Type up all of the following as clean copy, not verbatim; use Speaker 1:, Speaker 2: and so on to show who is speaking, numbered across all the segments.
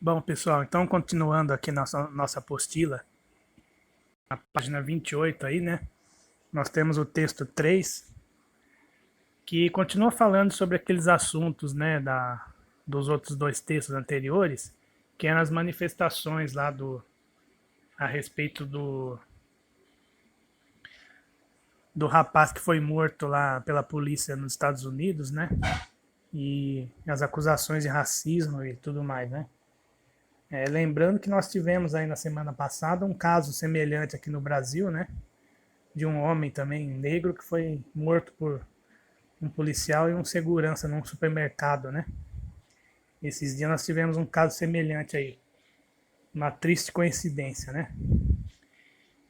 Speaker 1: Bom, pessoal, então continuando aqui nossa apostila, na página 28 aí, né? Nós temos o texto 3, que continua falando sobre aqueles assuntos, né, dos outros dois textos anteriores, que eram as manifestações lá a respeito do rapaz que foi morto lá pela polícia nos Estados Unidos, né? E as acusações de racismo e tudo mais, né? Lembrando que nós tivemos aí na semana passada um caso semelhante aqui no Brasil, né? De um homem também negro que foi morto por um policial e um segurança num supermercado, né? Esses dias nós tivemos um caso semelhante aí. Uma triste coincidência, né?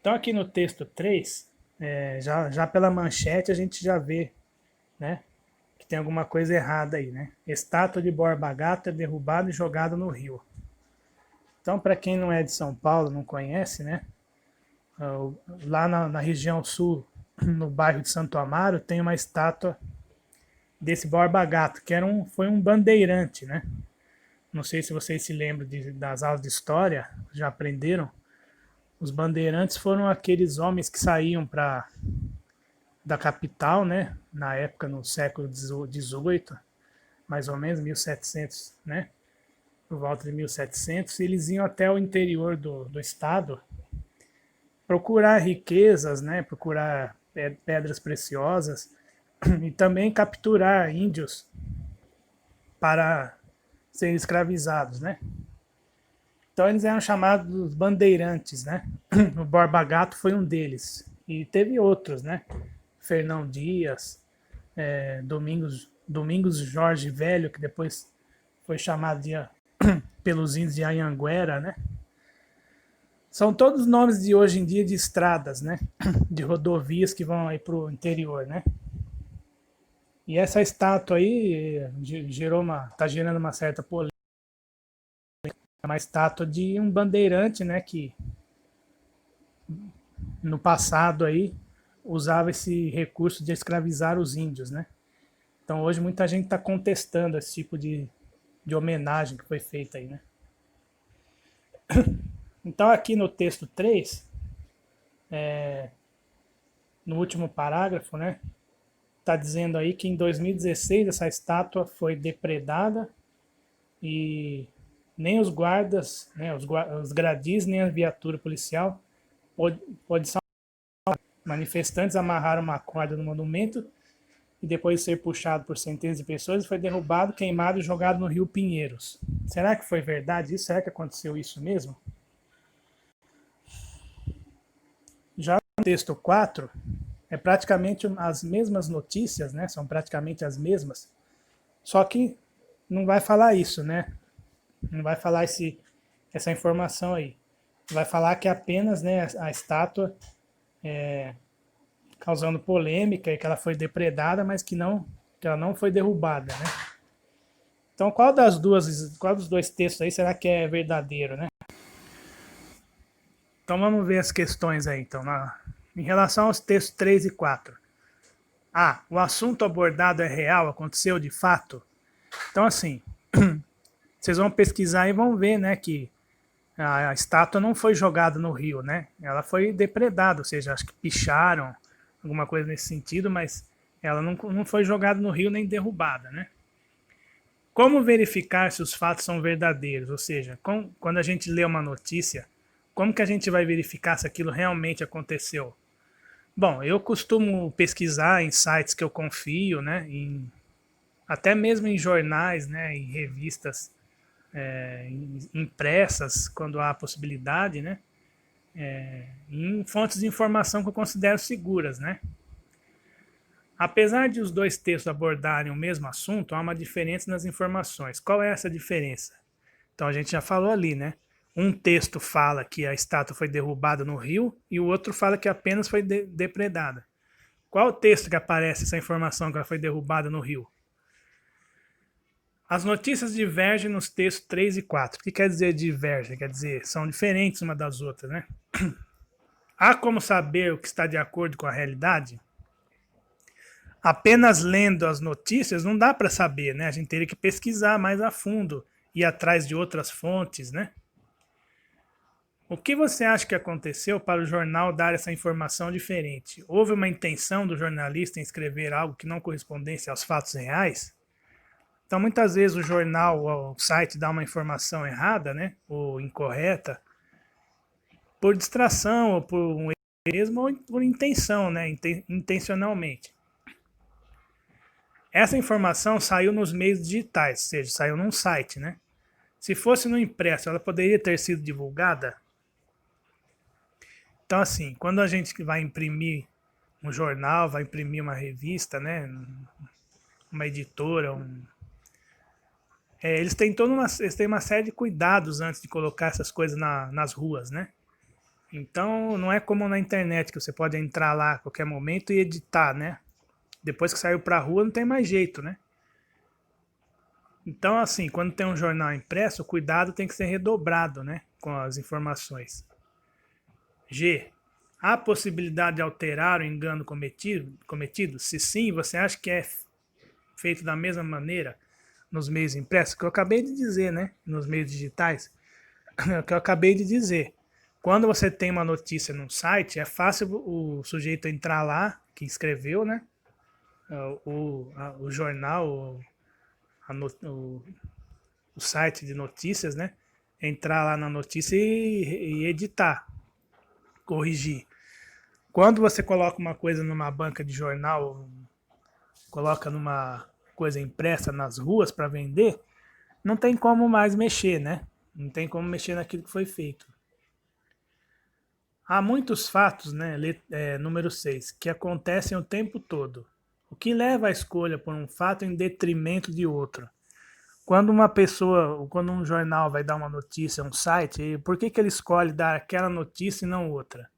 Speaker 1: Então aqui no texto 3, já pela manchete a gente já vê, né? Que tem alguma coisa errada aí, né? Estátua de Borba Gato é derrubada e jogada no rio. Então, para quem não é de São Paulo, não conhece, né? Lá na região sul, no bairro de Santo Amaro, tem uma estátua desse Borba Gato, que foi um bandeirante, né? Não sei se vocês se lembram das aulas de história, já aprenderam. Os bandeirantes foram aqueles homens que saíam da capital, né? Na época, no século XVIII, mais ou menos, 1700, né? Por volta de 1700, e eles iam até o interior do estado procurar riquezas, né? Procurar pedras preciosas e também capturar índios para serem escravizados, né? Então eles eram chamados bandeirantes, né? O Borba Gato foi um deles. E teve outros, né? Fernão Dias, Domingos Jorge Velho, que depois foi chamado pelos índios de Anhanguera, né? São todos nomes de hoje em dia de estradas, né? De rodovias que vão aí para o interior, né? E essa estátua aí tá gerando uma certa polêmica. É uma estátua de um bandeirante, né? Que no passado aí usava esse recurso de escravizar os índios, né? Então hoje muita gente está contestando esse tipo de homenagem que foi feita aí, né? Então aqui no texto 3, no último parágrafo, né? Está dizendo aí que em 2016 essa estátua foi depredada e nem os guardas, né, os gradis, nem a viatura policial pode salvar. Manifestantes amarraram uma corda no monumento e depois de ser puxado por centenas de pessoas, foi derrubado, queimado e jogado no rio Pinheiros. Será que foi verdade isso? Será que aconteceu isso mesmo? Já no texto 4, é praticamente as mesmas notícias, né? São praticamente as mesmas. Só que não vai falar isso, né? Não vai falar essa informação aí. Vai falar que apenas, né, a estátua causando polêmica e que ela foi depredada, mas que ela não foi derrubada, né? Então, qual dos dois textos aí será que é verdadeiro, né? Então vamos ver as questões aí, então, em relação aos textos 3 e 4. O assunto abordado é real, aconteceu de fato? Então, assim, vocês vão pesquisar e vão ver, né, que a estátua não foi jogada no rio, né? Ela foi depredada, ou seja, acho que picharam, alguma coisa nesse sentido, mas ela não foi jogada no rio nem derrubada, né? Como verificar se os fatos são verdadeiros? Ou seja, quando a gente lê uma notícia, como que a gente vai verificar se aquilo realmente aconteceu? Bom, eu costumo pesquisar em sites que eu confio, né? Até mesmo em jornais, né? Em revistas impressas, quando há possibilidade, né? Em fontes de informação que eu considero seguras, né? Apesar de os dois textos abordarem o mesmo assunto, há uma diferença nas informações. Qual é essa diferença? Então a gente já falou ali, né? Um texto fala que a estátua foi derrubada no rio e o outro fala que apenas foi depredada. Qual o texto que aparece essa informação que ela foi derrubada no rio? As notícias divergem nos textos 3 e 4. O que quer dizer divergem? Quer dizer, são diferentes uma das outras, né? Há como saber o que está de acordo com a realidade? Apenas lendo as notícias não dá para saber, né? A gente teria que pesquisar mais a fundo ir atrás de outras fontes, né? O que você acha que aconteceu para o jornal dar essa informação diferente? Houve uma intenção do jornalista em escrever algo que não correspondesse aos fatos reais? Então, muitas vezes o jornal ou o site dá uma informação errada, né? Ou incorreta, por distração ou por um erro mesmo ou por intenção, né? Intencionalmente. Essa informação saiu nos meios digitais, ou seja, saiu num site, né? Se fosse no impresso, ela poderia ter sido divulgada? Então, assim, quando a gente vai imprimir um jornal, vai imprimir uma revista, né? Uma editora, eles têm eles têm uma série de cuidados antes de colocar essas coisas nas ruas, né? Então, não é como na internet, que você pode entrar lá a qualquer momento e editar, né? Depois que saiu para a rua, não tem mais jeito, né? Então, assim, quando tem um jornal impresso, o cuidado tem que ser redobrado, né? Com as informações. G. Há possibilidade de alterar o engano cometido? Se sim, você acha que é feito da mesma maneira nos meios impressos? Que eu acabei de dizer, né? Nos meios digitais. Que eu acabei de dizer. Quando você tem uma notícia num site, é fácil o sujeito entrar lá, que escreveu, né? O jornal, o site de notícias, né? Entrar lá na notícia e editar, corrigir. Quando você coloca uma coisa numa banca de jornal, coloca numa coisa impressa nas ruas para vender, não tem como mais mexer, né? Não tem como mexer naquilo que foi feito. Há muitos fatos, né, número 6, que acontecem o tempo todo. O que leva à escolha por um fato em detrimento de outro? Quando uma pessoa, quando um jornal vai dar uma notícia, um site, por que ele escolhe dar aquela notícia e não outra?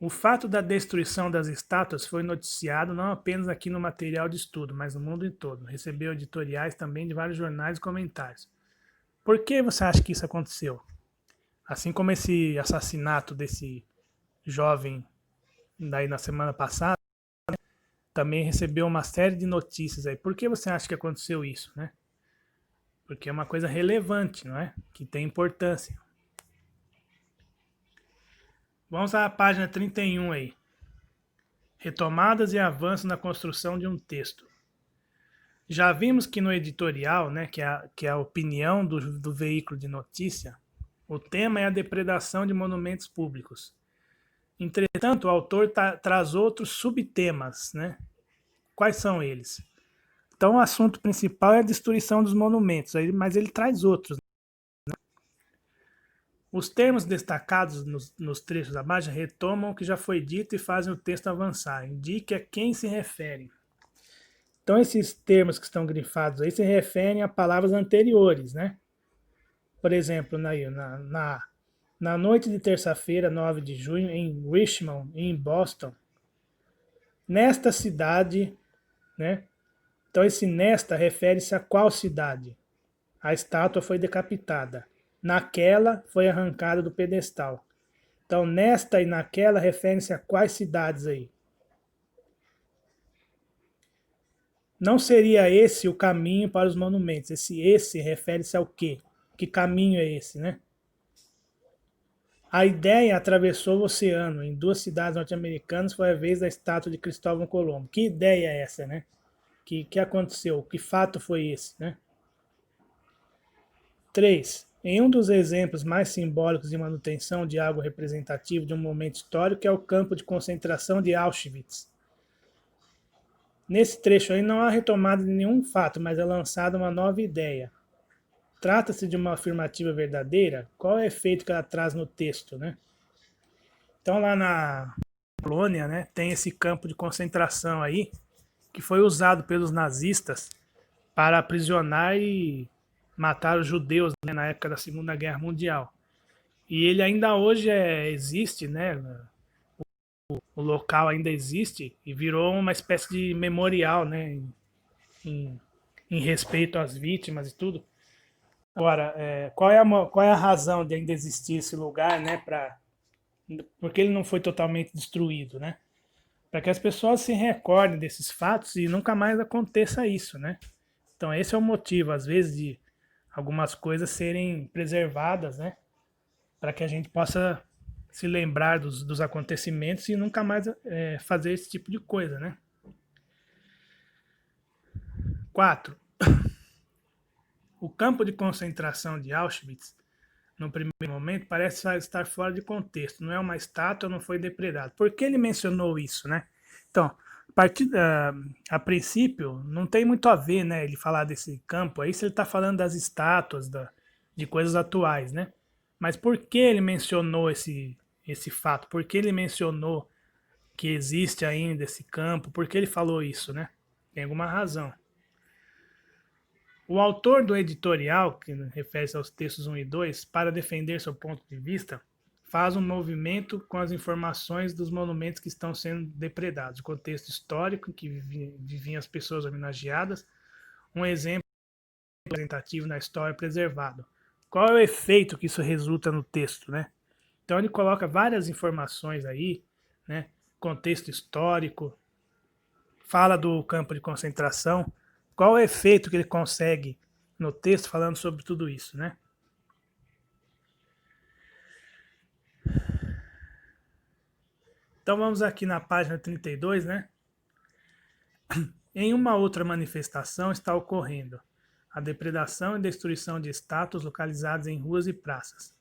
Speaker 1: O fato da destruição das estátuas foi noticiado não apenas aqui no material de estudo, mas no mundo em todo. Recebeu editoriais também de vários jornais e comentários. Por que você acha que isso aconteceu? Assim como esse assassinato desse jovem daí na semana passada, também recebeu uma série de notícias aí. Por que você acha que aconteceu isso, né? Porque é uma coisa relevante, não é? Que tem importância. Vamos à página 31 aí. Retomadas e avanços na construção de um texto. Já vimos que no editorial, né, que é a opinião do veículo de notícia, o tema é a depredação de monumentos públicos. Entretanto, o autor traz outros subtemas, né? Quais são eles? Então, o assunto principal é a destruição dos monumentos, mas ele traz outros. Os termos destacados nos trechos abaixo retomam o que já foi dito e fazem o texto avançar. Indique a quem se refere. Então, esses termos que estão grifados aí se referem a palavras anteriores, né? Por exemplo, na noite de terça-feira, 9 de junho, em Richmond, em Boston, nesta cidade, né? Então, esse nesta refere-se a qual cidade? A estátua foi decapitada. Naquela foi arrancada do pedestal. Então, nesta e naquela referem-se a quais cidades aí? Não seria esse o caminho para os monumentos. Esse refere-se ao quê? Que caminho é esse, né? A ideia atravessou o oceano. Em duas cidades norte-americanas foi a vez da estátua de Cristóvão Colombo. Que ideia é essa, né? Que aconteceu? Que fato foi esse, né? 3. Em um dos exemplos mais simbólicos de manutenção de algo representativo de um momento histórico é o campo de concentração de Auschwitz. Nesse trecho aí não há retomada de nenhum fato, mas é lançada uma nova ideia. Trata-se de uma afirmativa verdadeira? Qual é o efeito que ela traz no texto, né? Então lá na Polônia, né, tem esse campo de concentração aí que foi usado pelos nazistas para aprisionar e matar os judeus, né, na época da Segunda Guerra Mundial. E ele ainda hoje existe, né? O local ainda existe e virou uma espécie de memorial, né? Em respeito às vítimas e tudo. Agora, qual é a razão de ainda existir esse lugar, né? Porque ele não foi totalmente destruído, né? Para que as pessoas se recordem desses fatos e nunca mais aconteça isso, né? Então esse é o motivo, às vezes, algumas coisas serem preservadas, né? Para que a gente possa se lembrar dos acontecimentos e nunca mais fazer esse tipo de coisa, né? 4. O campo de concentração de Auschwitz, no primeiro momento, parece estar fora de contexto. Não é uma estátua, não foi depredado. Por que ele mencionou isso, né? Então, a princípio, não tem muito a ver, né, ele falar desse campo aí, se ele está falando das estátuas, de coisas atuais, né? Mas por que ele mencionou esse fato? Por que ele mencionou que existe ainda esse campo? Por que ele falou isso, né? Tem alguma razão. O autor do editorial, que refere-se aos textos 1 e 2, para defender seu ponto de vista, faz um movimento com as informações dos monumentos que estão sendo depredados, o contexto histórico em que viviam as pessoas homenageadas, um exemplo representativo na história preservado. Qual é o efeito que isso resulta no texto, né? Então ele coloca várias informações aí, né? Contexto histórico, fala do campo de concentração, qual o efeito que ele consegue no texto falando sobre tudo isso, né? Então vamos aqui na página 32, né? Em uma outra manifestação está ocorrendo a depredação e destruição de estátuas localizadas em ruas e praças.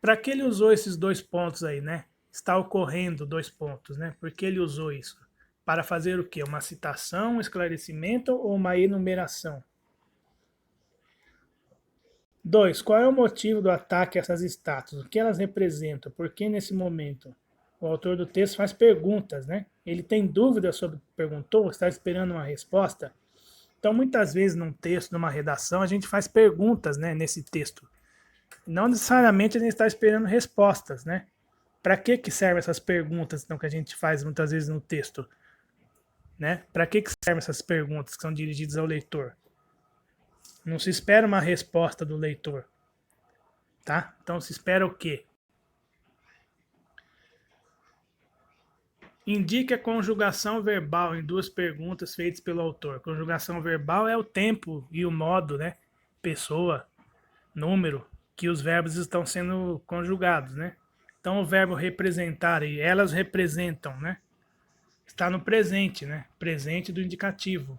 Speaker 1: Para que ele usou esses 2 pontos aí, né? Está ocorrendo 2 pontos, né? Por que ele usou isso? Para fazer o quê? Uma citação, um esclarecimento ou uma enumeração? 2. Qual é o motivo do ataque a essas estátuas? O que elas representam? Por que nesse momento? O autor do texto faz perguntas, né? Ele tem dúvidas sobre o que perguntou, está esperando uma resposta. Então, muitas vezes, num texto, numa redação, a gente faz perguntas, né, nesse texto. Não necessariamente a gente está esperando respostas, né? Para que servem essas perguntas então, que a gente faz muitas vezes no texto? Né? Para que servem essas perguntas que são dirigidas ao leitor? Não se espera uma resposta do leitor. Tá? Então se espera o quê? Indique a conjugação verbal em 2 perguntas feitas pelo autor. Conjugação verbal é o tempo e o modo, né? Pessoa, número, que os verbos estão sendo conjugados, né? Então o verbo representar e elas representam, né? Está no presente, né? Presente do indicativo.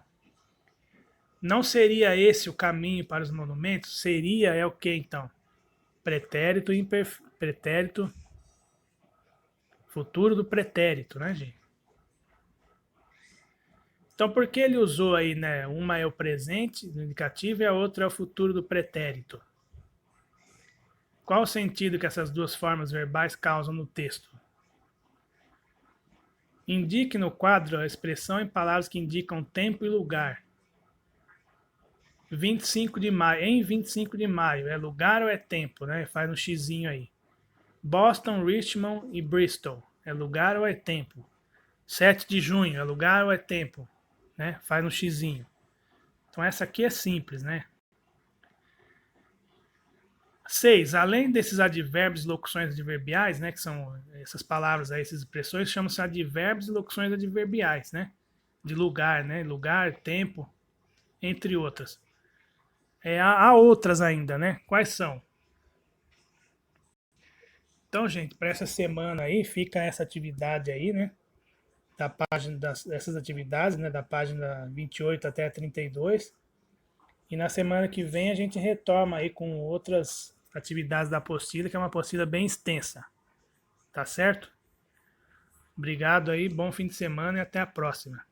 Speaker 1: Não seria esse o caminho para os monumentos? Seria é o que então? Pretérito e pretérito, futuro do pretérito, né, gente? Então, por que ele usou aí, né? Uma é o presente do indicativo e a outra é o futuro do pretérito? Qual o sentido que essas 2 formas verbais causam no texto? Indique no quadro a expressão em palavras que indicam tempo e lugar. 25 de maio, em 25 de maio, é lugar ou é tempo, né? Faz um xizinho aí. Boston, Richmond e Bristol, é lugar ou é tempo? 7 de junho, é lugar ou é tempo? Né? Faz um xizinho. Então essa aqui é simples, né? 6. Além desses advérbios e locuções adverbiais, né, que são essas palavras aí, essas expressões, chamam-se advérbios e locuções adverbiais, né? De lugar, né? Lugar, tempo, entre outras. Há outras ainda, né? Quais são? Então, gente, para essa semana aí, fica essa atividade aí, né? Da página dessas atividades, né? Da página 28 até a 32. E na semana que vem a gente retoma aí com outras atividades da apostila, que é uma apostila bem extensa. Tá certo? Obrigado aí, bom fim de semana e até a próxima.